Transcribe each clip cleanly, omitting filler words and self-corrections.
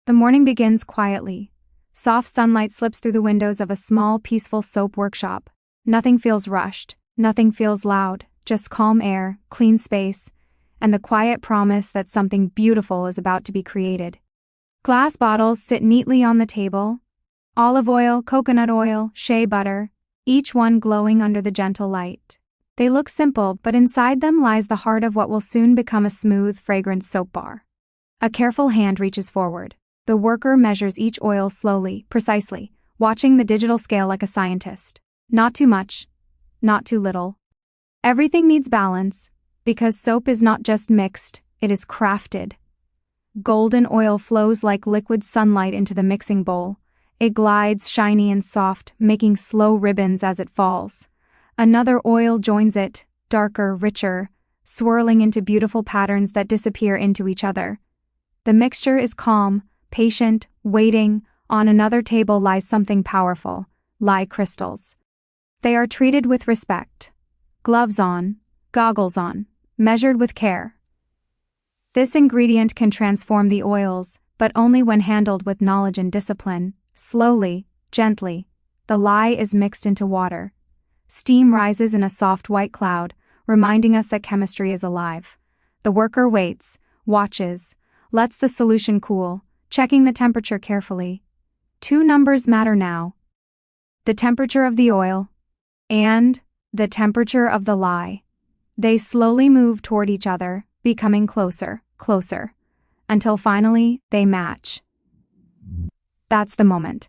The morning begins quietly. Soft sunlight slips through the windows of a small, peaceful soap workshop. Nothing feels rushed, nothing feels loud, just calm air, clean space, and the quiet promise that something beautiful is about to be created. Glass bottles sit neatly on the table. Olive oil, coconut oil, shea butter, each one glowing under the gentle light. They look simple, but inside them lies the heart of what will soon become a smooth, fragrant soap bar. A careful hand reaches forward. The worker measures each oil slowly, precisely, watching the digital scale like a scientist. Not too much, not too little. Everything needs balance, because soap is not just mixed, it is crafted. Golden oil flows like liquid sunlight into the mixing bowl. It glides shiny and soft, making slow ribbons as it falls. Another oil joins it, darker, richer, swirling into beautiful patterns that disappear into each other. The mixture is calm, patient, waiting. On another table lies something powerful, lye crystals. They are treated with respect. Gloves on, goggles on, measured with care. This ingredient can transform the oils, but only when handled with knowledge and discipline. Slowly, gently, the lye is mixed into water. Steam rises in a soft white cloud, reminding us that chemistry is alive. The worker waits, watches, lets the solution cool, checking the temperature carefully. Two numbers matter now: the temperature of the oil and the temperature of the lye. They slowly move toward each other, becoming closer, closer, until finally they match. That's the moment.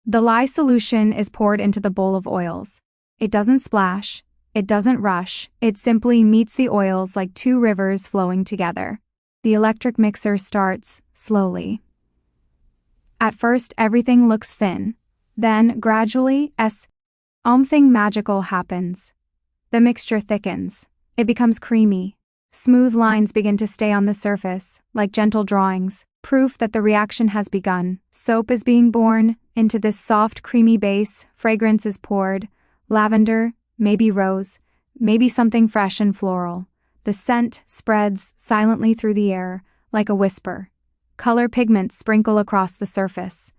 The lye solution is poured into the bowl of oils. It doesn't splash, it doesn't rush, it simply meets the oils like two rivers flowing together. The electric mixer starts, slowly. At first everything looks thin. Then, gradually, something magical happens. The mixture thickens. It becomes creamy. Smooth lines begin to stay on the surface, like gentle drawings, proof that the reaction has begun. Soap is being born into this soft, creamy base. Fragrance is poured. Lavender, maybe rose, maybe something fresh and floral. The scent spreads silently through the air, like a whisper. Color pigments sprinkle across the surface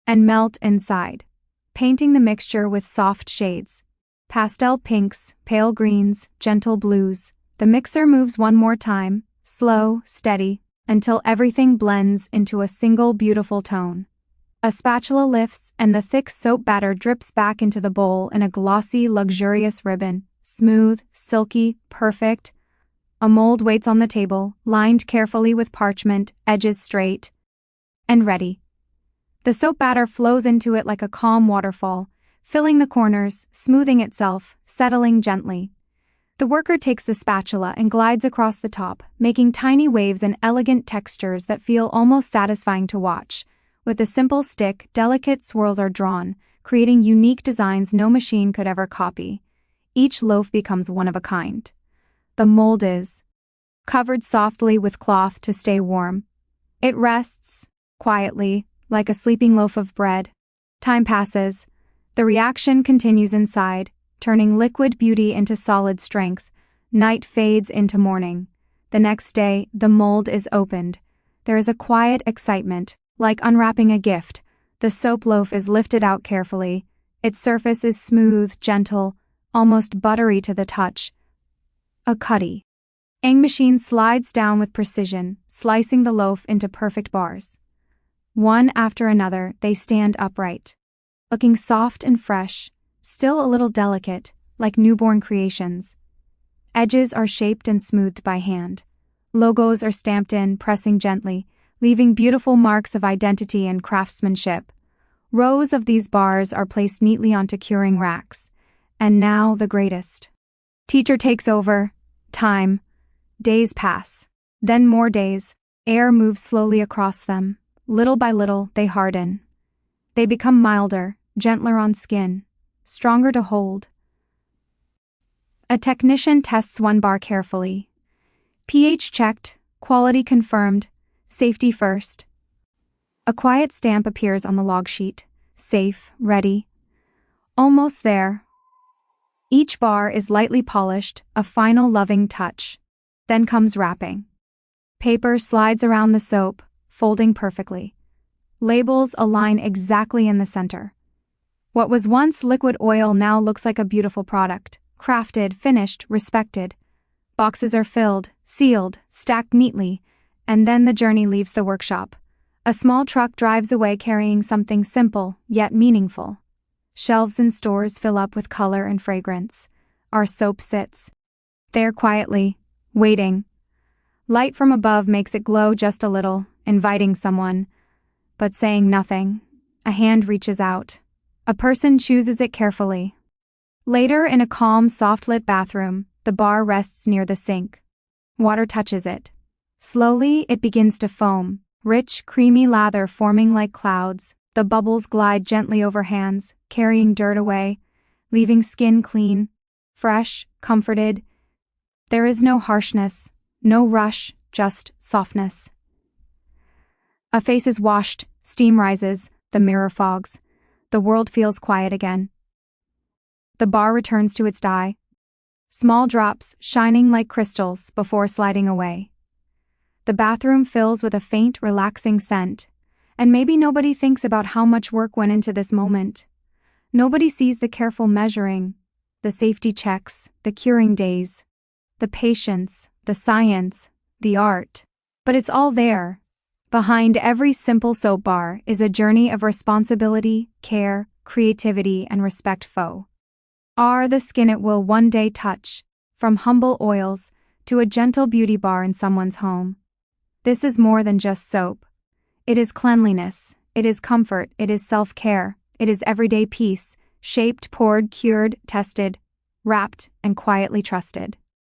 and melt inside, painting the mixture with soft shades. Pastel pinks, pale greens, gentle blues. The mixer moves one more time, slow, steady, until everything blends into a single beautiful tone. A spatula lifts and the thick soap batter drips back into the bowl in a glossy, luxurious ribbon, smooth, silky, perfect. A mold waits on the table, lined carefully with parchment, edges straight and ready. The soap batter flows into it like a calm waterfall, filling the corners, smoothing itself, settling gently. The worker takes the spatula and glides across the top, making tiny waves and elegant textures that feel almost satisfying to watch. With a simple stick, delicate swirls are drawn, creating unique designs no machine could ever copy. Each loaf becomes one of a kind. The mold is covered softly with cloth to stay warm. It rests, quietly, like a sleeping loaf of bread. Time passes. The reaction continues inside, turning liquid beauty into solid strength. Night fades into morning. The next day, the mold is opened. There is a quiet excitement, like unwrapping a gift. The soap loaf is lifted out carefully. Its surface is smooth, gentle, almost buttery to the touch. A cutting machine slides down with precision, slicing the loaf into perfect bars. One after another, they stand upright, looking soft and fresh, still a little delicate, like newborn creations. Edges are shaped and smoothed by hand. Logos are stamped in, pressing gently, leaving beautiful marks of identity and craftsmanship. Rows of these bars are placed neatly onto curing racks. And now the greatest. Teacher takes over. Time. Days pass. Then more days. Air moves slowly across them. Little by little, they harden. They become milder, gentler on skin, stronger to hold. A technician tests one bar carefully. pH checked, quality confirmed, safety first. A quiet stamp appears on the log sheet. Safe, ready. Almost there. Each bar is lightly polished, a final loving touch. Then comes wrapping. Paper slides around the soap, folding perfectly. Labels align exactly in the center. What was once liquid oil now looks like a beautiful product, crafted, finished, respected. Boxes are filled, sealed, stacked neatly, and then the journey leaves the workshop. A small truck drives away carrying something simple, yet meaningful. Shelves in stores fill up with color and fragrance. Our soap sits there quietly, waiting. Light from above makes it glow just a little, inviting someone, but saying nothing. A hand reaches out. A person chooses it carefully. Later, in a calm, soft-lit bathroom, the bar rests near the sink. Water touches it. Slowly, it begins to foam, rich, creamy lather forming like clouds. The bubbles glide gently over hands, carrying dirt away, leaving skin clean, fresh, comforted. There is no harshness, no rush, just softness. A face is washed, steam rises, the mirror fogs. The world feels quiet again. The bar returns to its dye. Small drops shining like crystals before sliding away. The bathroom fills with a faint, relaxing scent, and maybe nobody thinks about how much work went into this moment. Nobody sees the careful measuring, the safety checks, the curing days, the patience, the science, the art. But it's all there. Behind every simple soap bar is a journey of responsibility, care, creativity, and respect. The skin it will one day touch, from humble oils to a gentle beauty bar in someone's home. This is more than just soap. It is cleanliness, it is comfort, it is self-care, it is everyday peace, shaped, poured, cured, tested, wrapped, and quietly trusted.